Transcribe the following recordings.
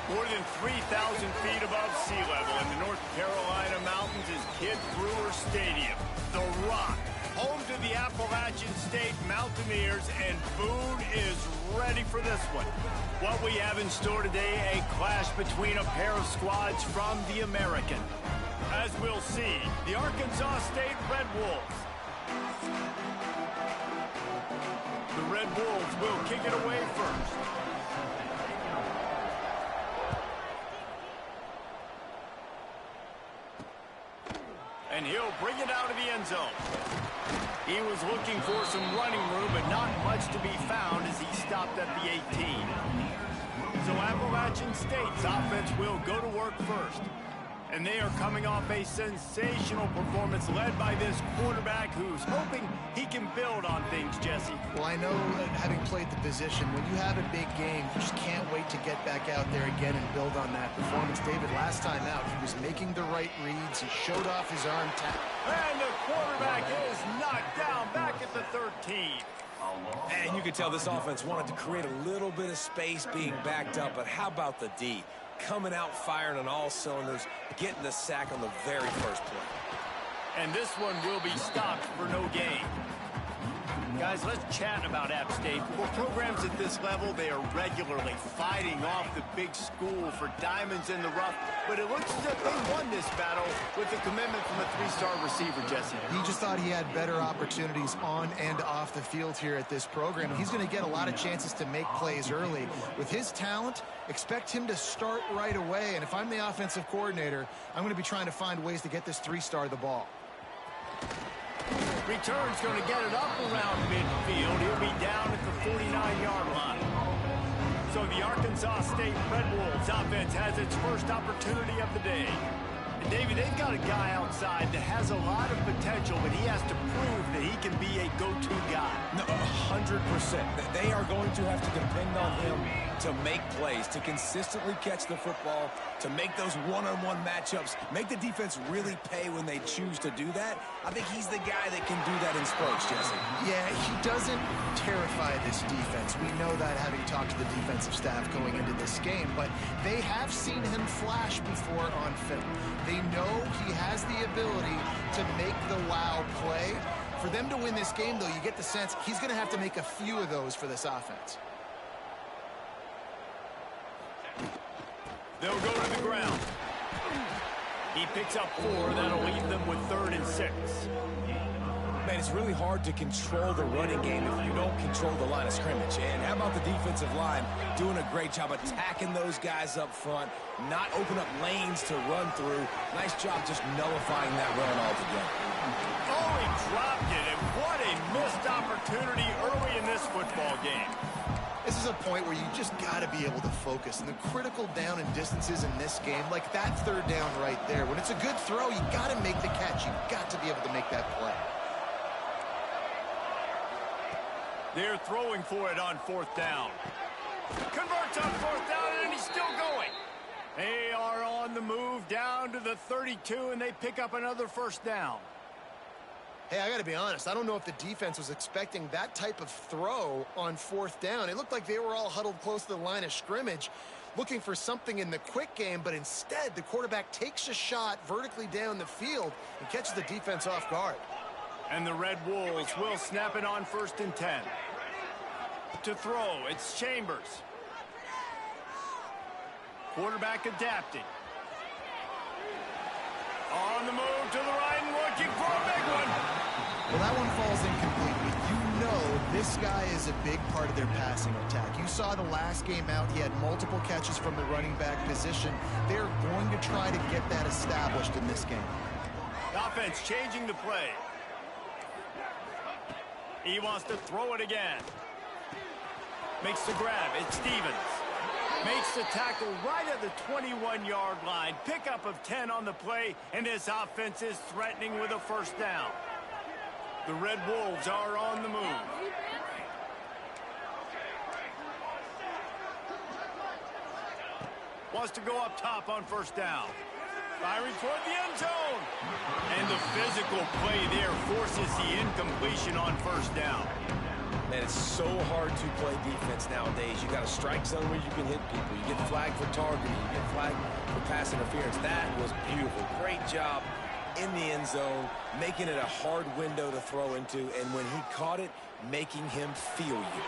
More than 3,000 feet above sea level in the North Carolina mountains is Kid Brewer Stadium, the Rock, home to the Appalachian State Mountaineers, and Boone is ready for this one. What we have in store today, a clash between a pair of squads from the American. As we'll see, the Arkansas State Red Wolves. The Red Wolves will kick it away first. And he'll bring it out of the end zone. He was looking for some running room, but not much to be found as he stopped at the 18. So Appalachian State's offense will go to work first. And they are coming off a sensational performance led by this quarterback who's hoping he can build on things, Jesse. Well, I know having played the position, when you have a big game, you just can't wait to get back out there again and build on that performance. David, last time out, he was making the right reads. He showed off his arm talent. And the quarterback is knocked down back at the 13. And you could tell this offense wanted to create a little bit of space being backed up, but how about the D? Coming out firing on all cylinders, getting the sack on the very first play. And this one will be stopped for no gain. Guys, let's chat about App State. For programs at this level, they are regularly fighting off the big school for diamonds in the rough, but it looks as if they won this battle with the commitment from a three-star receiver, Jesse. He just thought he had better opportunities on and off the field here at this program. He's going to get a lot of chances to make plays early. With his talent, expect him to start right away, and if I'm the offensive coordinator, I'm going to be trying to find ways to get this three-star the ball. Return's going to get it up around midfield. He'll be down at the 49-yard line. So the Arkansas State Red Wolves offense has its first opportunity of the day. And David, they've got a guy outside that has a lot of potential, but he has to prove that he can be a go-to guy. No, 100%. They are going to have to depend on him to make plays, to consistently catch the football, to make those one-on-one matchups, make the defense really pay when they choose to do that. I think he's the guy that can do that in spurts, Jesse. Yeah, he doesn't terrify this defense. We know that having talked to the defensive staff going into this game, but they have seen him flash before on film. They know he has the ability to make the wow play. For them to win this game, though, you get the sense he's going to have to make a few of those for this offense. They'll go to the ground. He picks up 4. That'll leave them with 3rd and 6. Man, it's really hard to control the running game if you don't control the line of scrimmage. And how about the defensive line doing a great job attacking those guys up front, not open up lanes to run through. Nice job just nullifying that run altogether. Oh, he dropped it, and what a missed opportunity early in this football game. This is a point where you just got to be able to focus. And the critical down and distances in this game, like that 3rd down right there, when it's a good throw, you got to make the catch. You got to be able to make that play. They're throwing for it on 4th down. Converts on 4th down, and he's still going. They are on the move down to the 32, and they pick up another 1st down. Hey, I got to be honest. I don't know if the defense was expecting that type of throw on 4th down. It looked like they were all huddled close to the line of scrimmage, looking for something in the quick game, but instead the quarterback takes a shot vertically down the field and catches the defense off guard. And the Red Wolves will snap it on 1st and 10. To throw, it's Chambers. Quarterback adapting. On the move to the right and looking for a big one. Well, that one falls incomplete, but you know this guy is a big part of their passing attack. You saw the last game out, he had multiple catches from the running back position. They're going to try to get that established in this game. Offense changing the play. He wants to throw it again. Makes the grab. It's Stevens. Makes the tackle right at the 21-yard line. Pickup of 10 on the play, and this offense is threatening with a 1st down. The Red Wolves are on the move. Wants to go up top on 1st down. Firing toward the end zone. And the physical play there forces the incompletion on 1st down. Man, it's so hard to play defense nowadays. You got a strike zone where you can hit people. You get flagged for targeting. You get flagged for pass interference. That was beautiful. Great job in the end zone, making it a hard window to throw into, and when he caught it, making him feel you.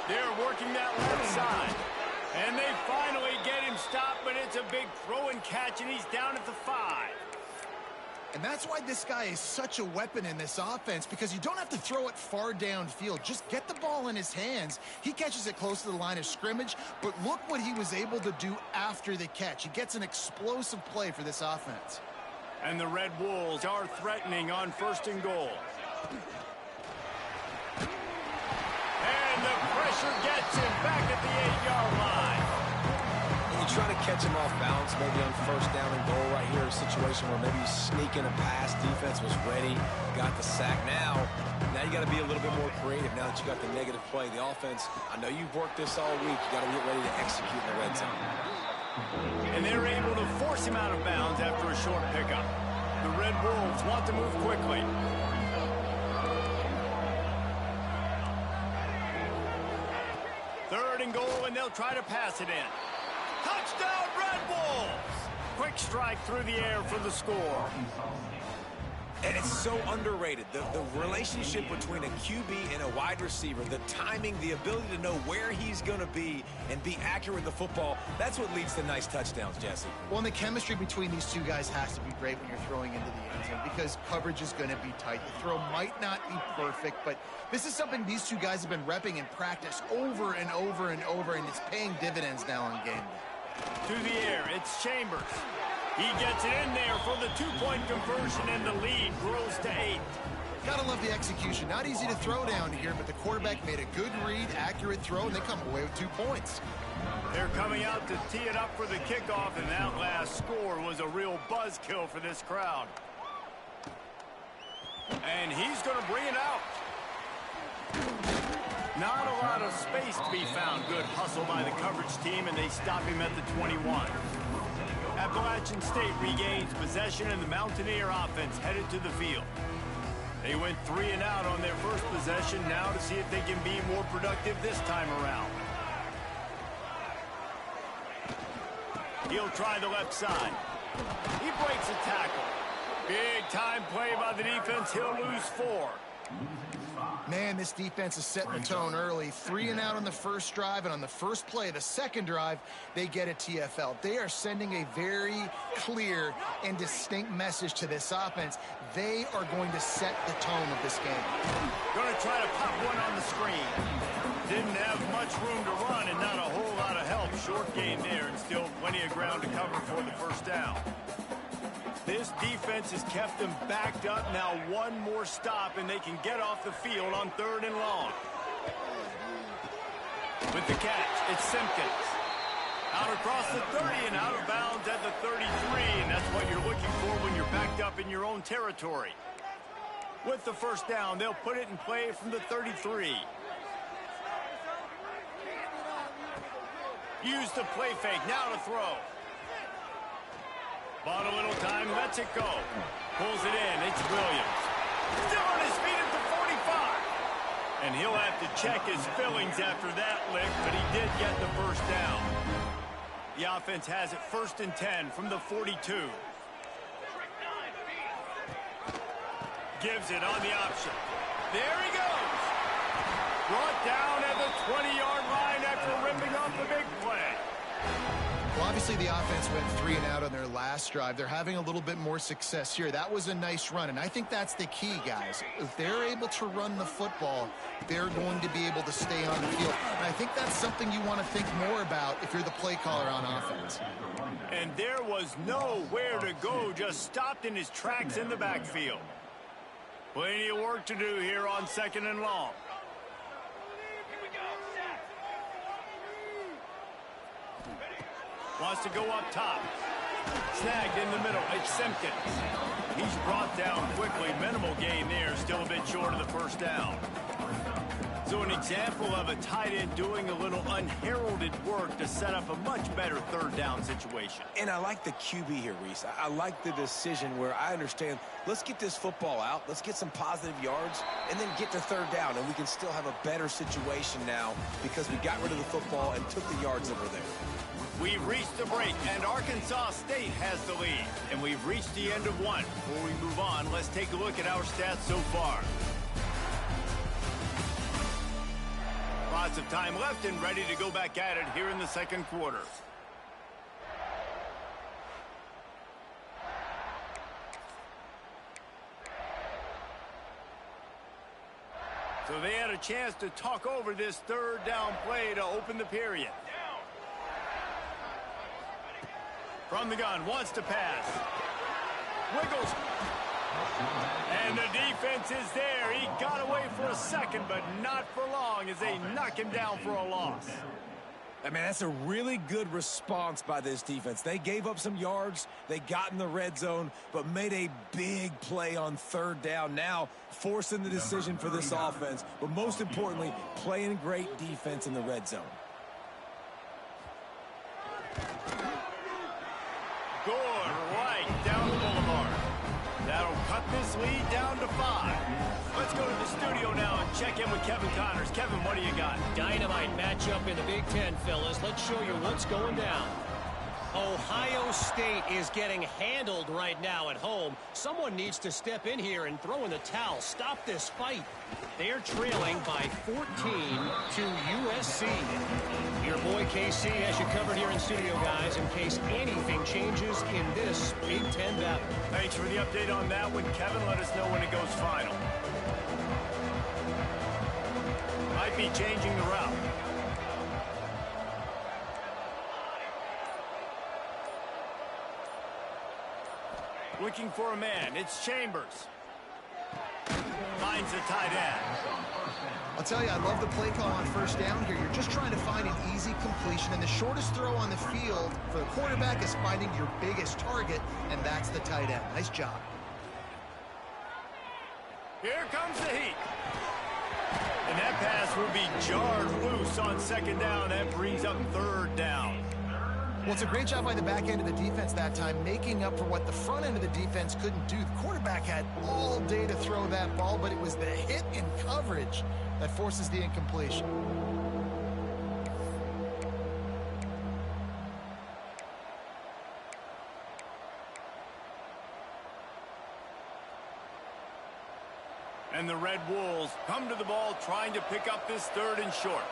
They're working that left side, and they finally get him stopped, but it's a big throw and catch, and he's down at the 5. And that's why this guy is such a weapon in this offense, because you don't have to throw it far downfield. Just get the ball in his hands. He catches it close to the line of scrimmage, but look what he was able to do after the catch. He gets an explosive play for this offense. And the Red Wolves are threatening on 1st and goal. And the pressure gets him back at the 8-yard line. And you try to catch him off balance, maybe on 1st down and goal right here, a situation where maybe you sneak in a pass, defense was ready, got the sack. Now you got to be a little bit more creative now that you got the negative play. The offense, I know you've worked this all week. You got to get ready to execute in the red zone. And they're able to force him out of bounds after a short pickup. The Red Wolves want to move quickly. Third and goal, and they'll try to pass it in. Touchdown, Red Wolves! Quick strike through the air for the score. And it's so underrated. The relationship between a QB and a wide receiver, the timing, the ability to know where he's going to be and be accurate with the football, that's what leads to nice touchdowns, Jesse. Well, and the chemistry between these two guys has to be great when you're throwing into the end zone, because coverage is going to be tight. The throw might not be perfect, but this is something these two guys have been repping in practice over and over and over, and it's paying dividends now on game day. To the air, it's Chambers. He gets it in there for the 2-point conversion, and the lead grows to 8. Gotta love the execution. Not easy to throw down here, but the quarterback made a good read, accurate throw, and they come away with 2 points. They're coming out to tee it up for the kickoff, and that last score was a real buzzkill for this crowd. And he's going to bring it out. Not a lot of space to be found. Good hustle by the coverage team, and they stop him at the 21. Appalachian State regains possession, and the Mountaineer offense headed to the field. They went 3 and out on their first possession, now to see if they can be more productive this time around. He'll try the left side. He breaks a tackle. Big time play by the defense. He'll lose 4. Man, this defense is setting the tone early. 3 and out on the first drive, and on the first play, the second drive, they get a TFL. They are sending a very clear and distinct message to this offense. They are going to set the tone of this game. Going to try to pop one on the screen. Didn't have much room to run and not a whole lot of help. Short gain there, and still plenty of ground to cover for the first down. This defense has kept them backed up. Now one more stop, and they can get off the field on 3rd and long. With the catch, it's Simpkins. Out across the 30 and out of bounds at the 33, and that's what you're looking for when you're backed up in your own territory. With the first down, they'll put it in play from the 33. Use the play fake, now to throw. Bought a little time, lets it go. Pulls it in, it's Williams. Still on his feet at the 45. And he'll have to check his fillings after that lick, but he did get the first down. The offense has it 1st and 10 from the 42. Gives it on the option. There he goes. Brought down at the 20-yard line after ripping off the big play. Well, obviously the offense went 3 and out on their last drive. They're having a little bit more success here. That was a nice run, and I think that's the key, guys. If they're able to run the football, they're going to be able to stay on the field. And I think that's something you want to think more about if you're the play caller on offense. And there was nowhere to go, just stopped in his tracks in the backfield. Plenty of work to do here on 2nd and long. Wants to go up top. Snagged in the middle. It's Simpkins. He's brought down quickly. Minimal gain there. Still a bit short of the first down. So an example of a tight end doing a little unheralded work to set up a much better third down situation. And I like the QB here, Reese. I like the decision where I understand, let's get this football out, let's get some positive yards, and then get to third down, and we can still have a better situation now because we got rid of the football and took the yards that were there. We've reached the break, and Arkansas State has the lead. And we've reached the end of one. Before we move on, let's take a look at our stats so far. Lots of time left and ready to go back at it here in the second quarter. So they had a chance to talk over this third down play to open the period. From the gun, wants to pass. Wiggles. And the defense is there. He got away for a second, but not for long as they knock him down for a loss. I mean, that's a really good response by this defense. They gave up some yards, they got in the red zone, but made a big play on third down. Now, forcing the decision for this offense, but most importantly, playing great defense in the red zone. Good right down the boulevard. That'll cut this lead down to 5. Let's go to the studio now and check in with Kevin Connors. Kevin, what do you got? Dynamite matchup in the Big Ten, fellas. Let's show you what's going down. Ohio State is getting handled right now at home. Someone needs to step in here and throw in the towel. Stop this fight. They're trailing by 14 to USC. Your boy KC has you covered here in studio, guys, in case anything changes in this Big Ten battle. Thanks for the update on that one, Kevin. Let us know when it goes final. Might be changing the route. Looking for a man. It's Chambers. Finds the tight end. I'll tell you, I love the play call on first down here. You're just trying to find an easy completion, and the shortest throw on the field for the quarterback is finding your biggest target, and that's the tight end. Nice job. Here comes the heat. And that pass will be jarred loose on second down. That brings up third down. Well, it's a great job by the back end of the defense that time, making up for what the front end of the defense couldn't do. The quarterback had all day to throw that ball, but it was the hit in coverage that forces the incompletion. And the Red Wolves come to the ball trying to pick up this third and short.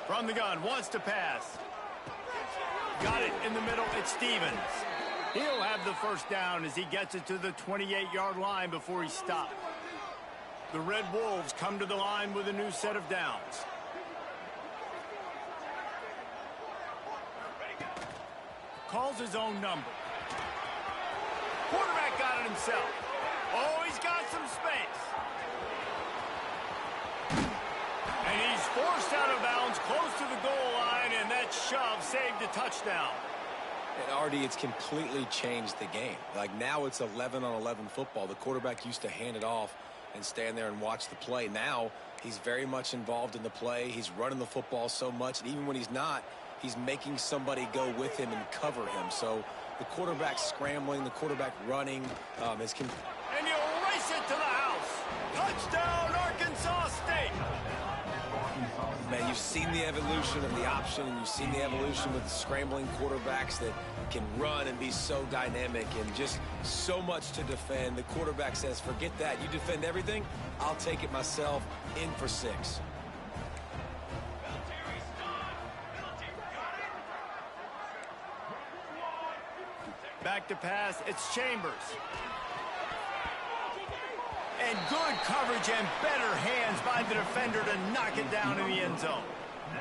From the gun, wants to pass. Got it in the middle, it's Stevens. He'll have the first down as he gets it to the 28-yard line before he stopped. The Red Wolves come to the line with a new set of downs. Calls his own number. Quarterback got it himself. Oh, he's got some space. And he's forced out of bounds close to the goal line, and that shove saved a touchdown. And Artie, it's completely changed the game. Like now it's 11-on-11 football. The quarterback used to hand it off and stand there and watch the play. Now he's very much involved in the play. He's running the football so much, and even when he's not, he's making somebody go with him and cover him. So the quarterback scrambling, the quarterback running is... And you race it to the house. Touchdown, Arkansas State. Man, you've seen the evolution of the option, and you've seen the evolution with the scrambling quarterbacks that can run and be so dynamic and just so much to defend. The quarterback says, forget that. You defend everything, I'll take it myself. In for 6. Back to pass, it's Chambers. And good coverage and better hands by the defender to knock it down in the end zone.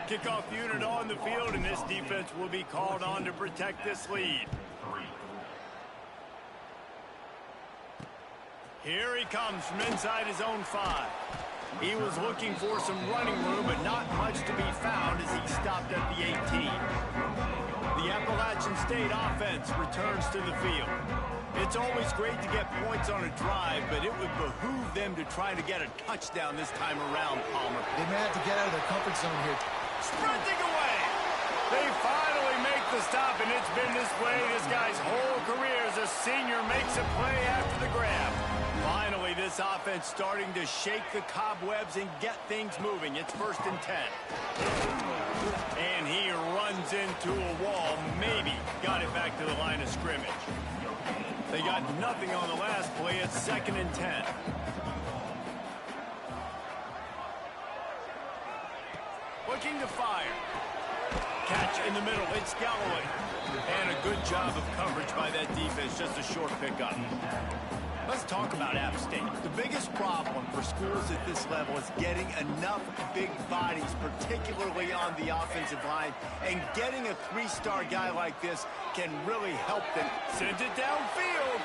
Kickoff unit on the field, and this defense will be called on to protect this lead. Here he comes from inside his own 5. He was looking for some running room, but not much to be found as he stopped at the 18. the Appalachian State offense returns to the field. It's always great to get points on a drive, but it would behoove them to try to get a touchdown this time around, Palmer. They may have to get out of their comfort zone here. Sprinting away! They finally make the stop, and it's been this way this guy's whole career as a senior makes a play after the grab. Finally, this offense starting to shake the cobwebs and get things moving. It's 1st and 10. And he runs into a wall, maybe got it back to the line of scrimmage. They got nothing on the last play. It's 2nd and 10. Looking to fire. Catch in the middle. It's Galloway. And a good job of coverage by that defense. Just a short pickup. Let's talk about App State. The biggest problem for schools at this level is getting enough big bodies, particularly on the offensive line, and getting a 3-star guy like this can really help them. Sends it downfield.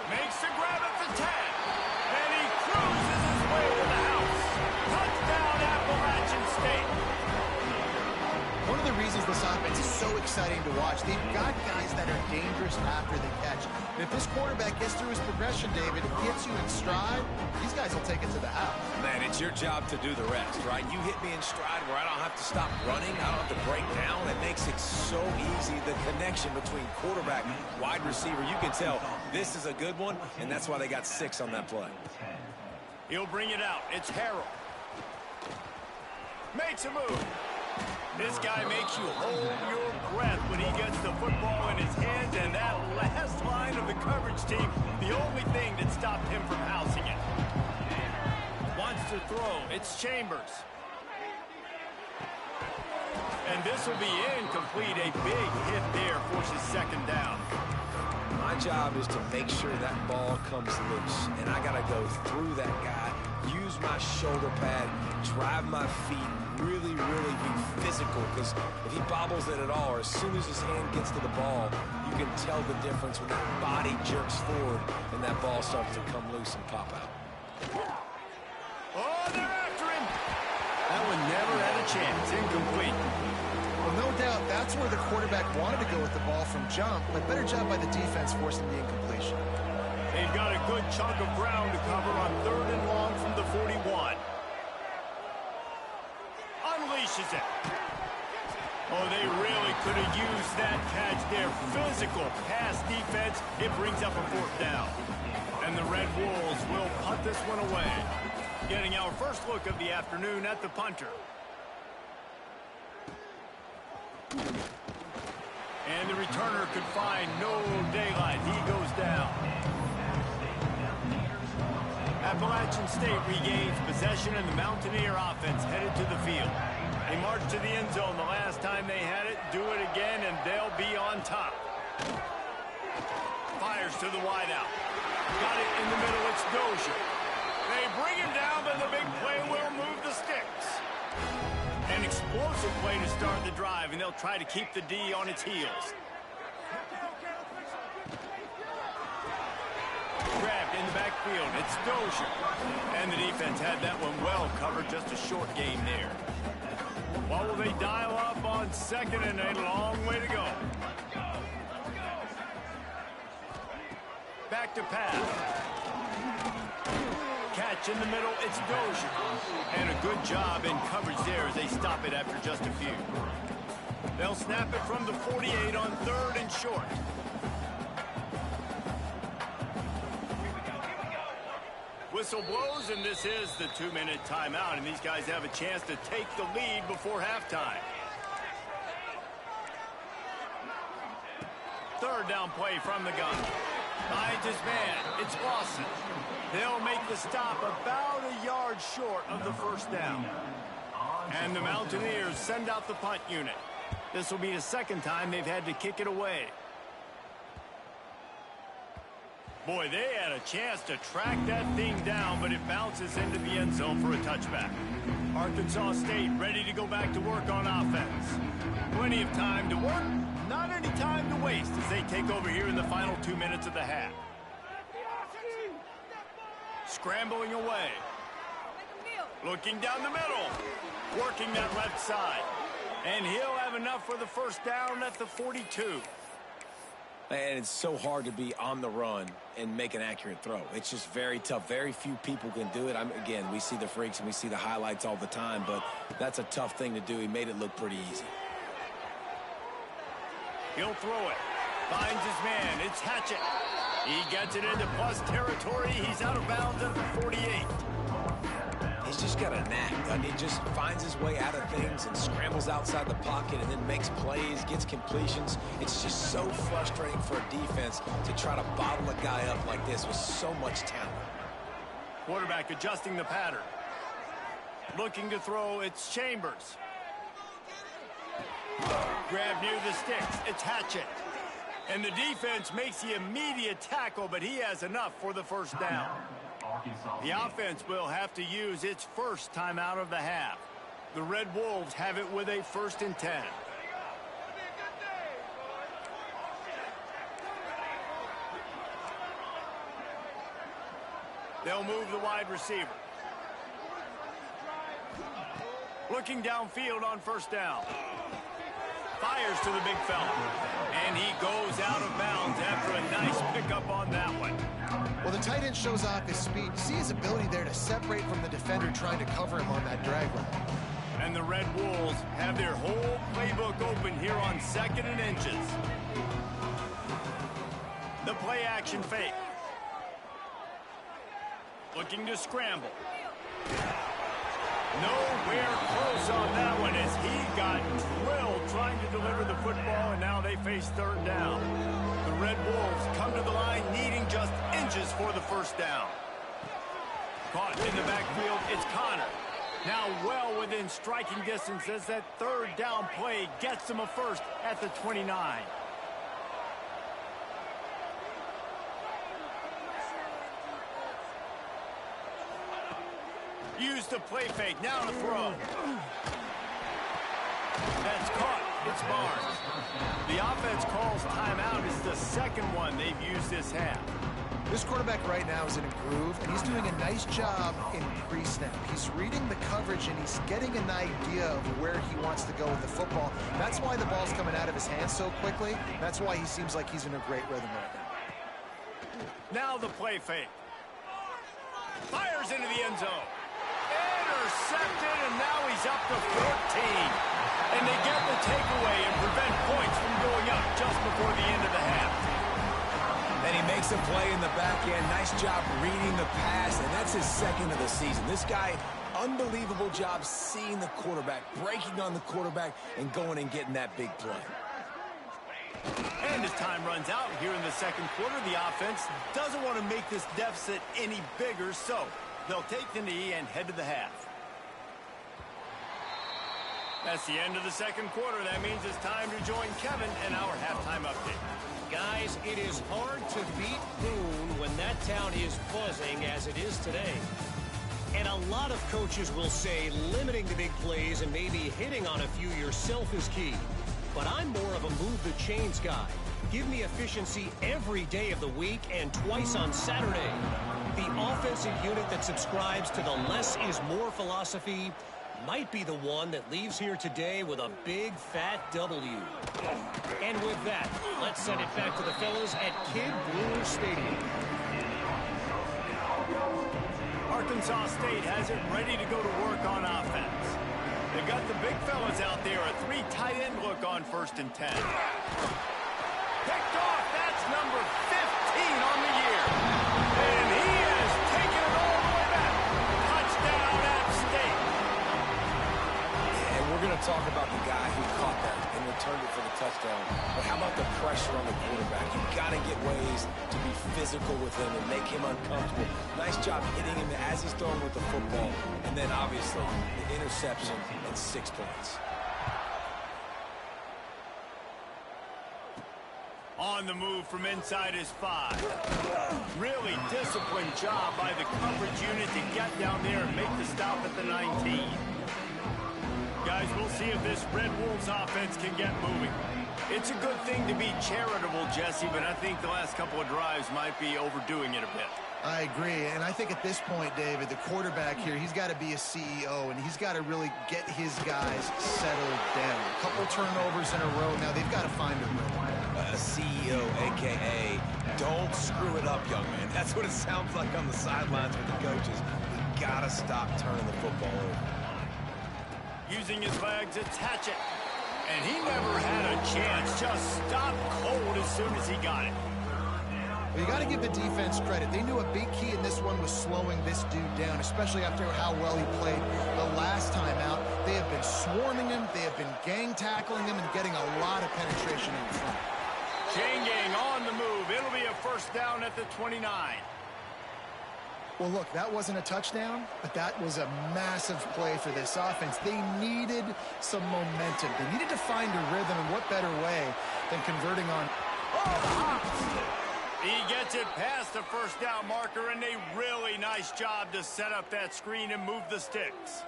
Makes the grab at the 10. And he cruises his way to the house. Touchdown, Appalachian State. One of the reasons this offense is so exciting to watch, they've got guys that are dangerous after the catch. And if this quarterback gets through his progression, David, gets you in stride, these guys will take it to the house. Man, it's your job to do the rest, right? You hit me in stride where I don't have to stop running. I don't have to break down. It makes it so easy. The connection between quarterback, wide receiver, you can tell this is a good one, and that's why they got 6 on that play. He'll bring it out. It's Harrell. Makes a move. This guy makes you hold your breath when he gets the football in his hands, and that last line of the coverage team, the only thing that stopped him from housing it. Wants to throw. It's Chambers. And this will be incomplete. A big hit there forces 2nd down. My job is to make sure that ball comes loose, and I got to go through that guy, use my shoulder pad, drive my feet, really be physical, because if he bobbles it at all, or as soon as his hand gets to the ball, you can tell the difference when that body jerks forward and that ball starts to come loose and pop out. Oh, they're after him! That one never had a chance. Incomplete. Well, no doubt that's where the quarterback wanted to go with the ball from jump, but better job by the defense forcing the incompletion. They've got a good chunk of ground to cover on 3rd and long from the 41. Unleashes it. Oh, they really could have used that catch there. Physical pass defense. It brings up a 4th down. And the Red Wolves will punt this one away. Getting our first look of the afternoon at the punter. And the returner could find no daylight. He goes down. Appalachian State regains possession, and the Mountaineer offense headed to the field. They marched to the end zone the last time they had it. Do it again, and they'll be on top. Fires to the wideout. Got it in the middle. It's Dozier. They bring him down, but the big play will move the sticks. An explosive play to start the drive, and they'll try to keep the D on its heels. Grabbed in the backfield. It's Dozier. And the defense had that one well covered. Just a short game there. What will they dial up on 2nd and a long way to go? Back to pass. Catch in the middle. It's Dozier. And a good job in coverage there as they stop it after just a few. They'll snap it from the 48 on 3rd and short. Whistle blows, and this is the 2-minute timeout, and these guys have a chance to take the lead before halftime. 3rd down play from the gun. Finds his man. It's Lawson. They'll make the stop about a yard short of the 1st down. And the Mountaineers send out the punt unit. This will be the 2nd time they've had to kick it away. Boy, they had a chance to track that thing down, but it bounces into the end zone for a touchback. Arkansas State ready to go back to work on offense. Plenty of time to work, not any time to waste as they take over here in the final 2 minutes of the half. Scrambling away. Looking down the middle. Working that left side. And he'll have enough for the first down at the 42. And it's so hard to be on the run and make an accurate throw. It's just very tough. Very few people can do it. Again, we see the freaks and we see the highlights all the time, but that's a tough thing to do. He made it look pretty easy. He'll throw it. Finds his man. It's Hatchett. He gets it into plus territory. He's out of bounds at the 48. He's just got a knack. I mean, he just finds his way out of things and scrambles outside the pocket and then makes plays, gets completions. It's just so frustrating for a defense to try to bottle a guy up like this with so much talent. Quarterback adjusting the pattern. Looking to throw, it's Chambers. Grab near the sticks, it's Hatchett. And the defense makes the immediate tackle, but he has enough for the first down. The offense will have to use its first timeout of the half. The Red Wolves have it with a 1st and 10. They'll move the wide receiver. Looking downfield on first down. Fires to the big fella. And he goes out of bounds after a nice pickup on that one. Well, the tight end shows off his speed. You see his ability there to separate from the defender trying to cover him on that drag route. And the Red Wolves have their whole playbook open here on 2nd and inches. The play action fake. Looking to scramble. Nowhere close on that one as he got drilled trying to deliver the football, and now they face 3rd down. The Red Wolves come to the line needing just inches for the first down. Caught in the backfield, it's Connor. Now well within striking distance as that 3rd down play gets him a first at the 29. Use the play fake, now to throw. That's caught, it's Barnes. The offense calls timeout. It's the second one they've used this half. This quarterback right now is in a groove, and he's doing a nice job in pre-snap. He's reading the coverage, and he's getting an idea of where he wants to go with the football. That's why the ball's coming out of his hands so quickly. That's why he seems like he's in a great rhythm right now. Now the play fake. Fires into the end zone. Intercepted, and now he's up to 14. And they get the takeaway and prevent points from going up just before the end of the half. And he makes a play in the back end. Nice job reading the pass, and that's his 2nd of the season. This guy, unbelievable job seeing the quarterback, breaking on the quarterback, and going and getting that big play. And as time runs out here in the 2nd quarter, the offense doesn't want to make this deficit any bigger, so they'll take the knee and head to the half. That's the end of the 2nd quarter. That means it's time to join Kevin in our halftime update. Guys, it is hard to beat Boone when that town is buzzing as it is today. And a lot of coaches will say limiting the big plays and maybe hitting on a few yourself is key. But I'm more of a move the chains guy. Give me efficiency every day of the week and twice on Saturday. The offensive unit that subscribes to the less is more philosophy might be the one that leaves here today with a big fat W. And with that, let's send it back to the fellas at Kid Brewer Stadium. Arkansas State has it ready to go to work on offense. They got the big fellas out there, a 3 tight end look on 1st and 10. Picked off, that's number 15 on the year. And he has taken it all the way back. Touchdown, App State. And we're going to talk about the guy who caught that and returned it for the touchdown. But how about the pressure on the quarterback? You've got to get ways to be physical with him and make him uncomfortable. Nice job hitting him as he's throwing with the football. And then, obviously, the interception and 6 points. On the move from inside his 5. Really disciplined job by the coverage unit to get down there and make the stop at the 19. Guys, we'll see if this Red Wolves offense can get moving. It's a good thing to be charitable, Jesse, but I think the last couple of drives might be overdoing it a bit. I agree, and I think at this point, David, the quarterback here, he's got to be a CEO, and he's got to really get his guys settled down. A couple turnovers in a row. Now they've got to find a rhythm. A CEO, a.k.a. don't screw it up, young man. That's what it sounds like on the sidelines with the coaches. We got to stop turning the football over. Using his legs, attach it. And he never had a chance. Just stopped cold as soon as he got it. Well, you got to give the defense credit. They knew a big key in this one was slowing this dude down, especially after how well he played the last time out. They have been swarming him. They have been gang tackling him and getting a lot of penetration in the front. Chain gang on the move. It'll be a first down at the 29. Well, look, that wasn't a touchdown, but that was a massive play for this offense. They needed some momentum. They needed to find a rhythm, and what better way than converting on... He gets it past the first down marker, and a really nice job to set up that screen and move the sticks.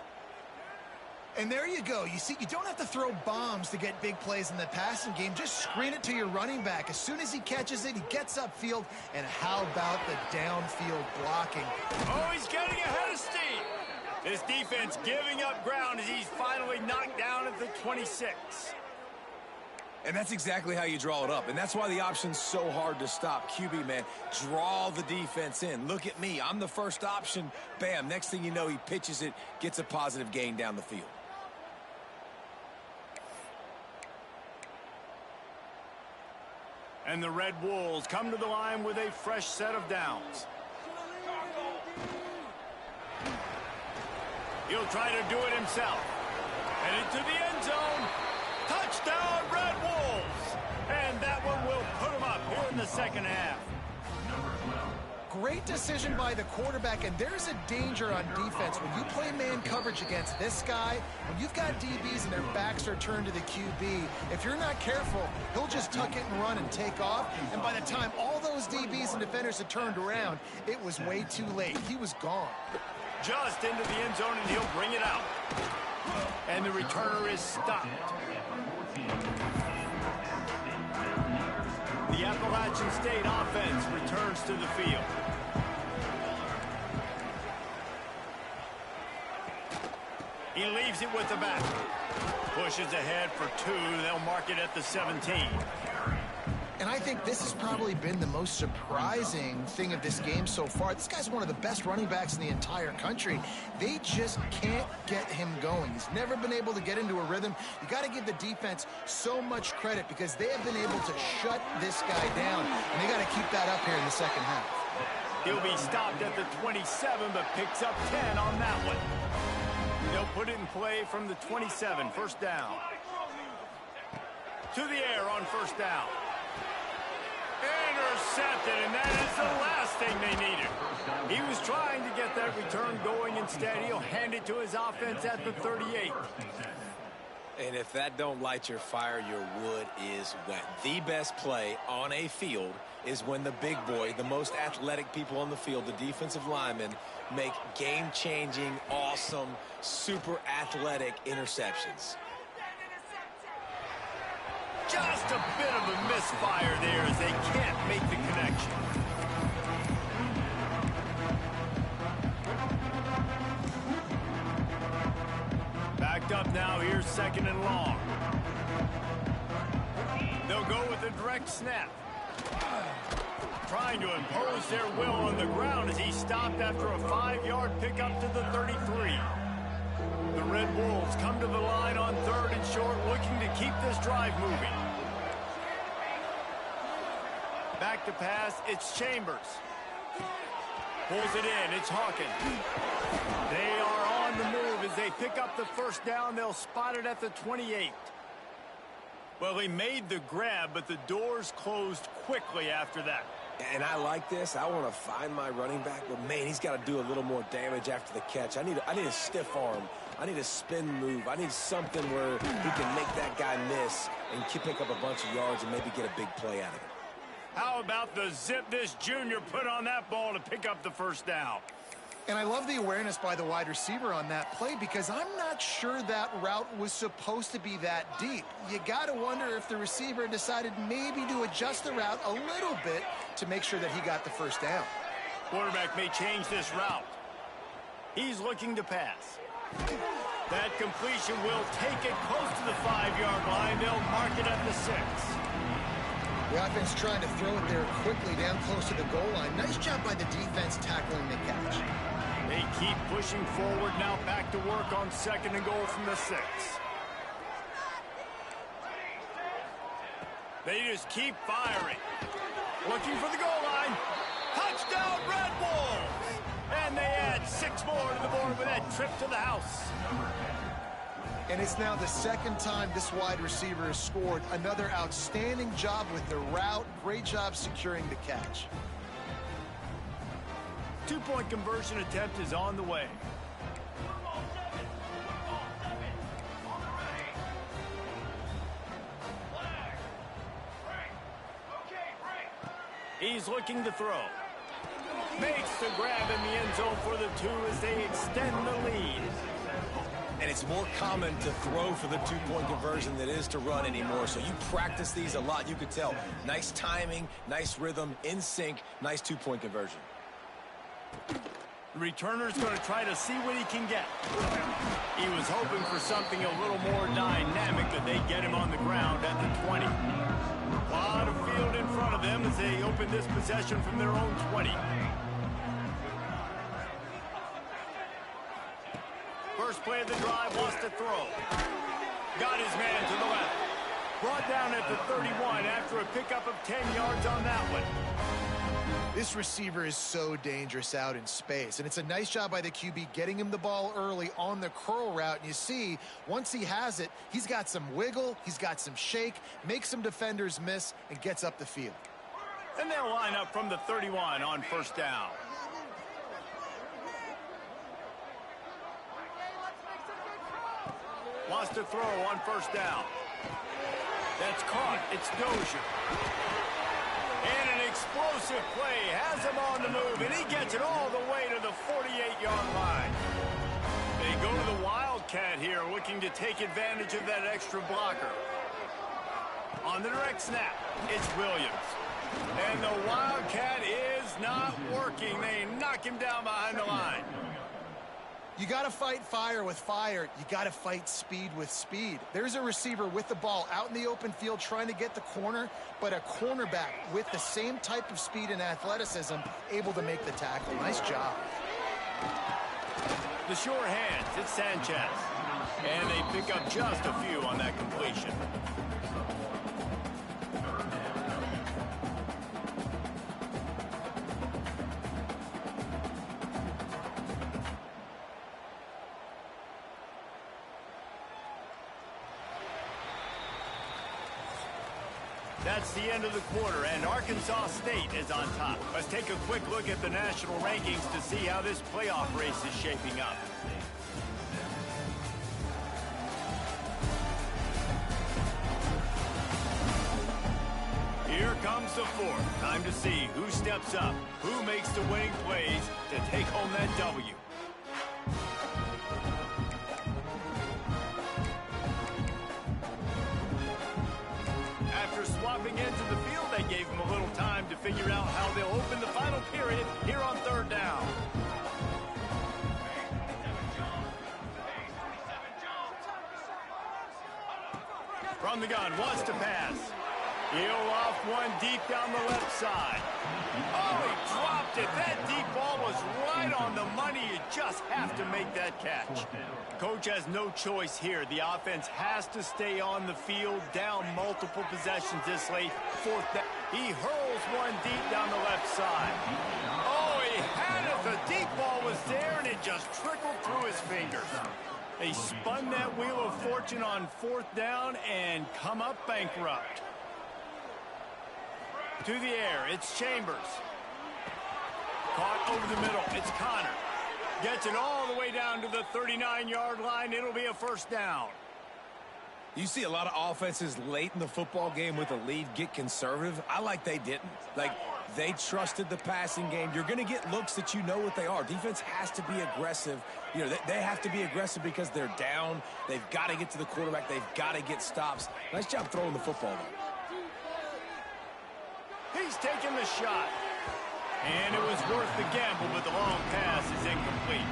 And there you go. You see, you don't have to throw bombs to get big plays in the passing game. Just screen it to your running back. As soon as he catches it, he gets upfield. And how about the downfield blocking? Oh, he's getting ahead of steam. His defense giving up ground as he's finally knocked down at the 26. And that's exactly how you draw it up. And that's why the option's so hard to stop. QB, man, draw the defense in. Look at me. I'm the first option. Bam. Next thing you know, he pitches it, gets a positive gain down the field. And the Red Wolves come to the line with a fresh set of downs. He'll try to do it himself. And into the end zone. Touchdown, Red Wolves! And that one will put him up here in the second half. Great decision by the quarterback, and there's a danger on defense. When you play man coverage against this guy, when you've got DBs and their backs are turned to the QB, if you're not careful, he'll just tuck it and run and take off. And by the time all those DBs and defenders had turned around, it was way too late. He was gone. Just into the end zone, and he'll bring it out. And the returner is stopped. The Appalachian State offense returns to the field. He leaves it with the back. Pushes ahead for 2. They'll mark it at the 17. And I think this has probably been the most surprising thing of this game so far. This guy's one of the best running backs in the entire country. They just can't get him going. He's never been able to get into a rhythm. You got to give the defense so much credit because they have been able to shut this guy down. And they got to keep that up here in the second half. He'll be stopped at the 27, but picks up 10 on that one. They'll put it in play from the 27, first down. To the air on first down. Intercepted, and that is the last thing they needed. He was trying to get that return going. Instead, he'll hand it to his offense at the 38. And if that don't light your fire, your wood is wet. The best play on a field is when the big boy, the most athletic people on the field, the defensive linemen, make game-changing, awesome, super athletic interceptions. Just a bit of a misfire there as they can't make the connection. Backed up now, here's second and long. They'll go with a direct snap. Trying to impose their will on the ground as he stopped after a 5-yard pickup to the 33. The Red Wolves come to the line on 3rd and short, looking to keep this drive moving. Back to pass, it's Chambers. Pulls it in, it's Hawkins. They are on the move as they pick up the first down. They'll spot it at the 28. Well, he made the grab, but the doors closed quickly after that. And I like this. I want to find my running back, but man, he's got to do a little more damage after the catch. I need a stiff arm. I need a spin move. I need something where he can make that guy miss and pick up a bunch of yards and maybe get a big play out of it. How about the zip this junior put on that ball to pick up the first down? And I love the awareness by the wide receiver on that play because I'm not sure that route was supposed to be that deep. You got to wonder if the receiver decided maybe to adjust the route a little bit to make sure that he got the first down. Quarterback may change this route. He's looking to pass. That completion will take it close to the 5-yard line. They'll mark it at the 6. The offense trying to throw it there quickly down close to the goal line. Nice job by the defense tackling the catch. They keep pushing forward now, back to work on 2nd and goal from the 6. They just keep firing. Looking for the goal line. Touchdown, Red Wolves! And they add 6 more to the board with that trip to the house. And it's now the 2nd time this wide receiver has scored. Another outstanding job with the route. Great job securing the catch. 2-point conversion attempt is on the way. He's looking to throw. Makes the grab in the end zone for the 2 as they extend the lead. And it's more common to throw for the 2-point conversion than it is to run anymore. So you practice these a lot. You could tell. Nice timing, nice rhythm, in sync, nice 2-point conversion. The returner's going to try to see what he can get. He was hoping for something a little more dynamic, that they get him on the ground at the 20. A lot of field in front of them as they open this possession from their own 20. First play of the drive, wants to throw. Got his man to the left. Brought down at the 31 after a pickup of 10 yards on that one. This receiver is so dangerous out in space, and it's a nice job by the QB getting him the ball early on the curl route. And you see, once he has it, he's got some wiggle, he's got some shake, makes some defenders miss, and gets up the field. And they'll line up from the 31 on 1st down. Wants to throw on 1st down. That's caught. It's Dozier. And an explosive play has him on the move, and he gets it all the way to the 48-yard line. They go to the Wildcat here, looking to take advantage of that extra blocker. On the direct snap, it's Williams. And the Wildcat is not working. They knock him down behind the line. You got to fight fire with fire. You got to fight speed with speed. There's a receiver with the ball out in the open field trying to get the corner, but a cornerback with the same type of speed and athleticism able to make the tackle. Nice job. The sure hands, it's Sanchez. And they pick up just a few on that completion. That's the end of the quarter, and Arkansas State is on top. Let's take a quick look at the national rankings to see how this playoff race is shaping up. Here comes the 4th. Time to see who steps up, who makes the winning plays to take home that W. Swapping into the field, they gave him a little time to figure out how they'll open the final period here on 3rd down. From the gun, wants to pass. He'll off one deep down the left side. Oh, he dropped it. That deep ball was right on the money. You just have to make that catch. Coach has no choice here. The offense has to stay on the field, down multiple possessions this late. 4th down. He hurls one deep down the left side. Oh, he had it. The deep ball was there, and it just trickled through his fingers. They spun that wheel of fortune on 4th down and come up bankrupt. To the air, it's Chambers. Caught over the middle, it's Connor. Gets it all the way down to the 39-yard line. It'll be a 1st down. You see a lot of offenses late in the football game with a lead get conservative. I like they didn't. Like, they trusted the passing game. You're going to get looks that you know what they are. Defense has to be aggressive. You know, they have to be aggressive because they're down. They've got to get to the quarterback. They've got to get stops. Nice job throwing the football, though. He's taking the shot. And it was worth the gamble, but the long pass is incomplete.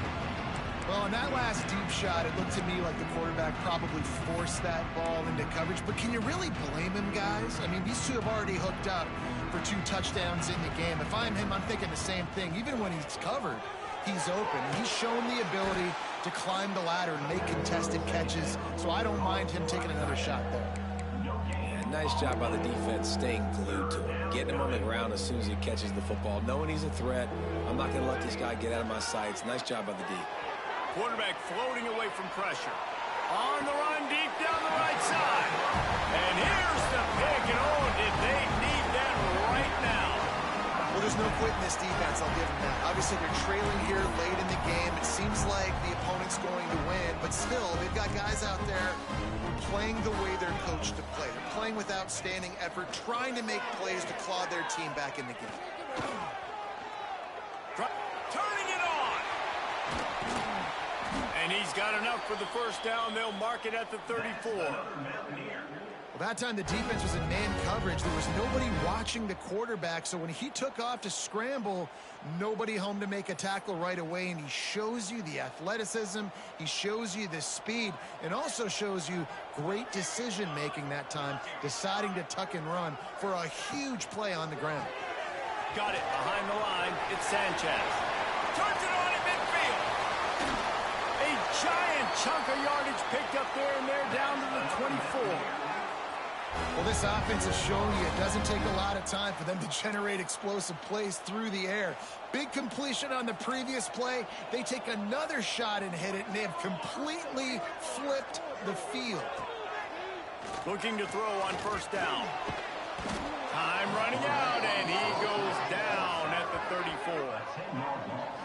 Well, on that last deep shot, it looked to me like the quarterback probably forced that ball into coverage. But can you really blame him, guys? I mean, these two have already hooked up for 2 touchdowns in the game. If I'm him, I'm thinking the same thing. Even when he's covered, he's open. He's shown the ability to climb the ladder and make contested catches. So I don't mind him taking another shot there. Yeah, nice job by the defense staying glued to him. Getting him on the ground as soon as he catches the football. Knowing he's a threat, I'm not going to let this guy get out of my sights. Nice job by the D. Quarterback floating away from pressure. On the run, deep down the right side. And here's the pick, and oh, did they need that right now. Well, there's no quit in this defense, I'll give them that. Obviously, they're trailing here late in the game. It seems like the opponent's going to win, but still, they've got guys out there playing the way they're coached to play. They're playing with outstanding effort, trying to make plays to claw their team back in the game. Turning it on. And he's got enough for the first down. They'll mark it at the 34. Well, that time the defense was in man coverage. There was nobody watching the quarterback, so when he took off to scramble, nobody home to make a tackle right away, and he shows you the athleticism, he shows you the speed, and also shows you great decision-making that time, deciding to tuck and run for a huge play on the ground. Got it behind the line. It's Sanchez. Turns it on at midfield. A giant chunk of yardage picked up there, and they're down to the 24. Well, this offense has shown you it doesn't take a lot of time for them to generate explosive plays through the air. Big completion on the previous play. They take another shot and hit it, and they have completely flipped the field. Looking to throw on first down. Time running out, and he goes down at the 34.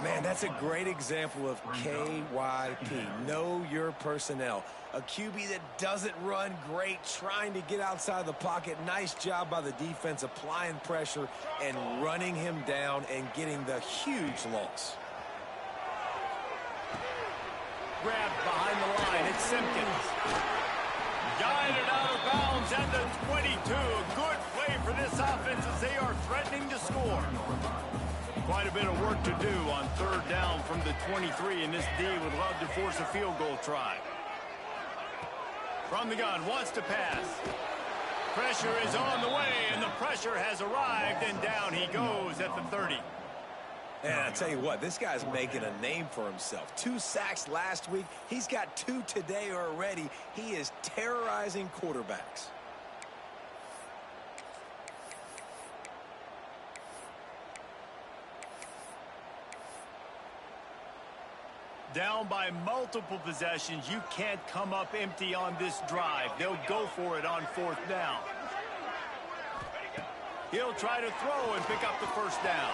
Man, that's a great example of KYP. Know your personnel. A QB that doesn't run great, trying to get outside the pocket. Nice job by the defense applying pressure and running him down and getting the huge loss. Grabbed behind the line. It's Simpkins. Guided out of bounds at the 22. A good play for this offense as they are threatening to score. Quite a bit of work to do on third down from the 23, and this D would love to force a field goal try. From the gun, wants to pass. Pressure is on the way, and the pressure has arrived, and down he goes at the 30. And I tell you what, this guy's making a name for himself. 2 sacks last week. He's got 2 today already. He is terrorizing quarterbacks. Down by multiple possessions, you can't come up empty on this drive. They'll go for it on fourth down. He'll try to throw and pick up the first down.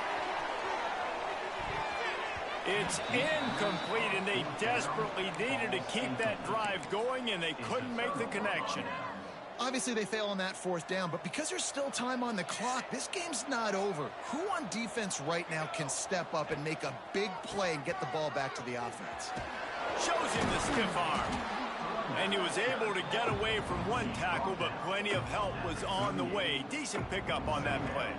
It's incomplete, and they desperately needed to keep that drive going, and they couldn't make the connection. Obviously, they fail on that fourth down, but because there's still time on the clock, this game's not over. Who on defense right now can step up and make a big play and get the ball back to the offense? Shows him the stiff arm. And he was able to get away from one tackle, but plenty of help was on the way. Decent pickup on that play.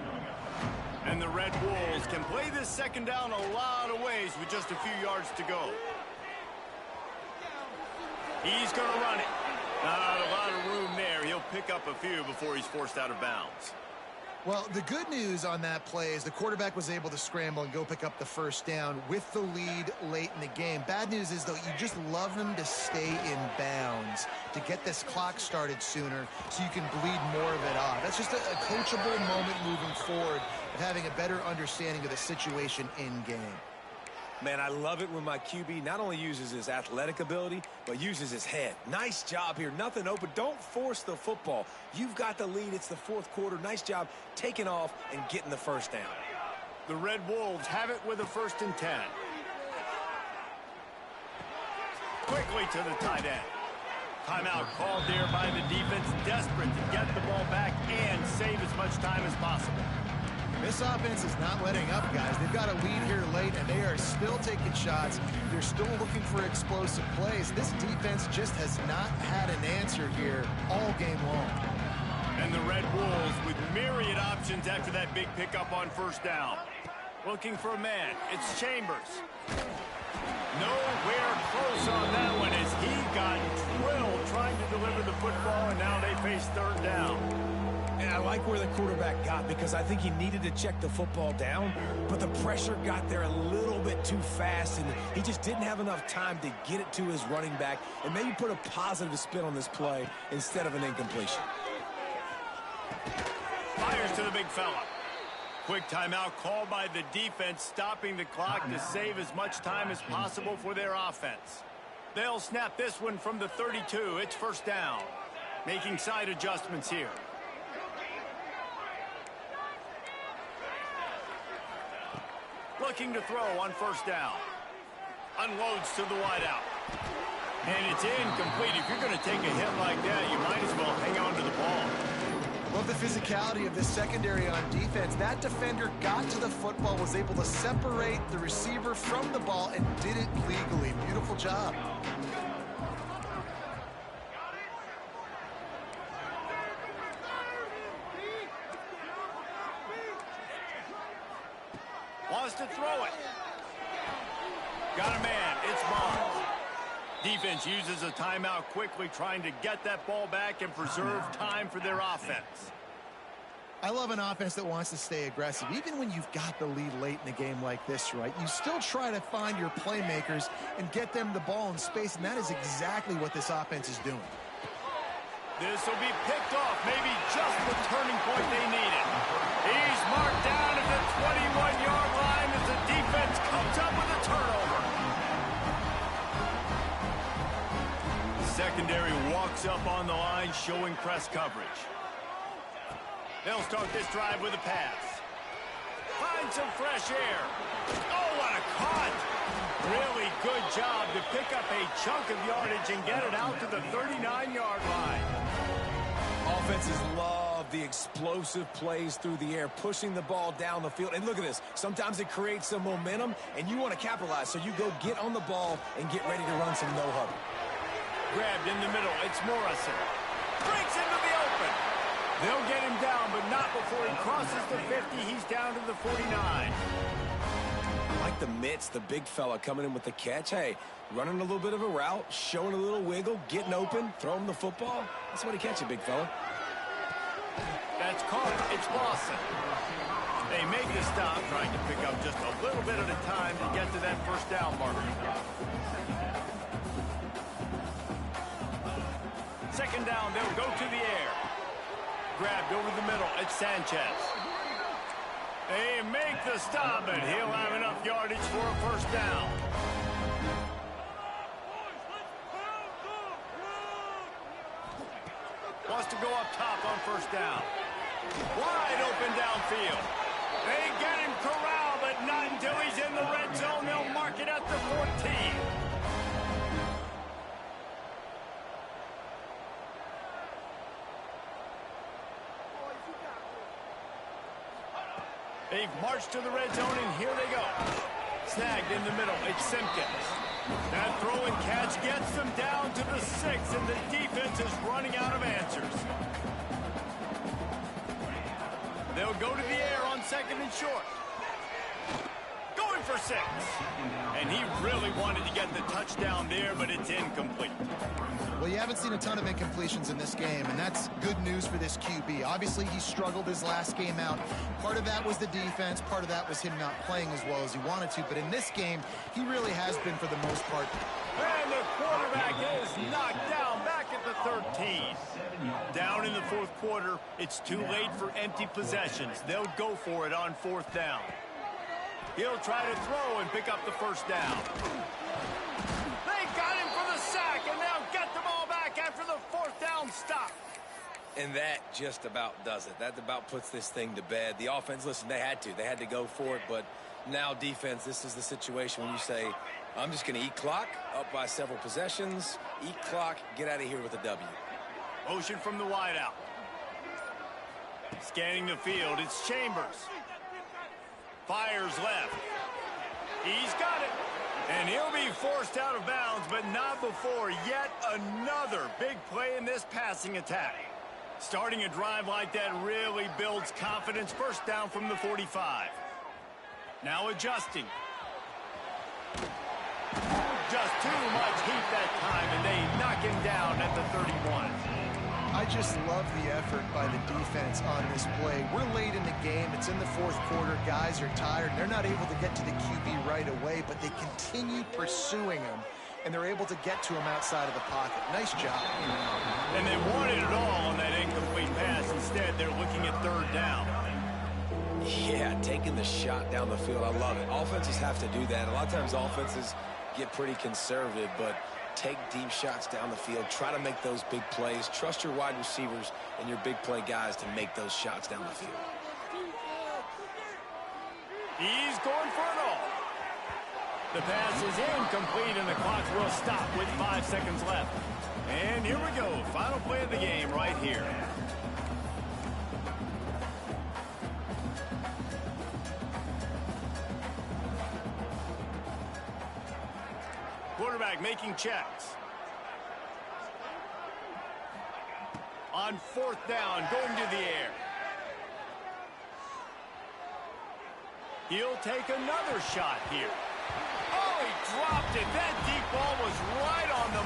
And the Red Wolves can play this second down a lot of ways with just a few yards to go. He's going to run it. Not a lot of room there. He'll pick up a few before he's forced out of bounds. Well, the good news on that play is the quarterback was able to scramble and go pick up the first down with the lead late in the game. Bad news is, though, you just love them to stay in bounds to get this clock started sooner so you can bleed more of it off. That's just a coachable moment moving forward of having a better understanding of the situation in game. Man, I love it when my QB not only uses his athletic ability, but uses his head. Nice job here. Nothing open. Don't force the football. You've got the lead. It's the fourth quarter. Nice job taking off and getting the first down. The Red Wolves have it with a 1st and 10. Quickly to the tight end. Timeout called there by the defense, desperate to get the ball back and save as much time as possible. This offense is not letting up, guys. They've got a lead here late, and they are still taking shots. They're still looking for explosive plays. This defense just has not had an answer here all game long. And the Red Wolves with myriad options after that big pickup on first down. Looking for a man. It's Chambers. Nowhere close on that one as he got drilled trying to deliver the football, and now they face third down. And I like where the quarterback got because I think he needed to check the football down, but the pressure got there a little bit too fast, and he just didn't have enough time to get it to his running back and maybe put a positive spin on this play instead of an incompletion. Fires to the big fella. Quick timeout called by the defense, stopping the clock to save as much time as possible for their offense. They'll snap this one from the 32. It's first down. Making side adjustments here. Looking to throw on first down. Unloads to the wideout. And it's incomplete. If you're going to take a hit like that, you might as well hang on to the ball. Love the physicality of this secondary on defense. That defender got to the football, was able to separate the receiver from the ball, and did it legally. Beautiful job. Wants to throw it. Got a man. It's Barnes. Defense uses a timeout quickly, trying to get that ball back and preserve time for their offense. I love an offense that wants to stay aggressive. Even when you've got the lead late in a game like this, right, you still try to find your playmakers and get them the ball in space, and that is exactly what this offense is doing. This will be picked off, maybe just the turning point they needed. He's marked down at the 21-yard line as the defense comes up with a turnover. Secondary walks up on the line, showing press coverage. They'll start this drive with a pass. Find some fresh air. Oh, what a cut! Really good job to pick up a chunk of yardage and get it out to the 39-yard line. Offenses love the explosive plays through the air, pushing the ball down the field. And look at this. Sometimes it creates some momentum, and you want to capitalize. So you go get on the ball and get ready to run some no-huddle. Grabbed in the middle. It's Morrison. Breaks into the open. They'll get him down, but not before he crosses the 50. He's down to the 49. I like the mitts, the big fella coming in with the catch. Hey, running a little bit of a route, showing a little wiggle, getting open, throwing the football. That's what he catch it, big fella. That's caught. It's Lawson. They make the stop, trying to pick up just a little bit at a time to get to that first down marker. Second down, they'll go to the air. Grabbed over the middle. It's Sanchez. They make the stop, and he'll have enough yardage for a first down. Wants to go up top on first down. Wide open downfield. They get him corralled, but not until he's in the red zone. They'll mark it at the 14. They've marched to the red zone, and here they go. Snagged in the middle. It's Simpkins. That throw and catch gets them down to the 6, and the defense is running out of answers. They'll go to the air on second and short. Going for 6. And he really wanted to get the touchdown there, but it's incomplete. Well, you haven't seen a ton of incompletions in this game, and that's good news for this QB. Obviously, he struggled his last game out. Part of that was the defense. Part of that was him not playing as well as he wanted to. But in this game, he really has been for the most part. And the quarterback is knocked down back at the 13. Down in the fourth quarter, it's too late for empty possessions. They'll go for it on fourth down. He'll try to throw and pick up the first down. They got him for the sack, and they'll get the ball back after the fourth down stop. And that just about does it. That about puts this thing to bed. The offense, listen, they had to. They had to go for it, but now defense, this is the situation when you say, I'm just going to eat clock, up by several possessions, eat clock, get out of here with a W. Motion from the wideout. Scanning the field, it's Chambers. Fires left. He's got it. And he'll be forced out of bounds, but not before yet another big play in this passing attack. Starting a drive like that really builds confidence. First down from the 45. Now adjusting. Just too much heat that time, and they knock him down at the 31. I just love the effort by the defense on this play. We're late in the game. It's in the fourth quarter. Guys are tired. They're not able to get to the QB right away, but they continue pursuing him, and they're able to get to him outside of the pocket. Nice job. And they wanted it all on that incomplete pass. Instead, they're looking at third down. Yeah, taking the shot down the field. I love it. Offenses have to do that. A lot of times offenses get pretty conservative, but take deep shots down the field. Try to make those big plays. Trust your wide receivers and your big play guys to make those shots down the field. He's going for it all. The pass is incomplete, and the clock will stop with 5 seconds left. And here we go. Final play of the game right here. Quarterback making checks. On fourth down, going to the air. He'll take another shot here. Oh, he dropped it. That deep ball was right on the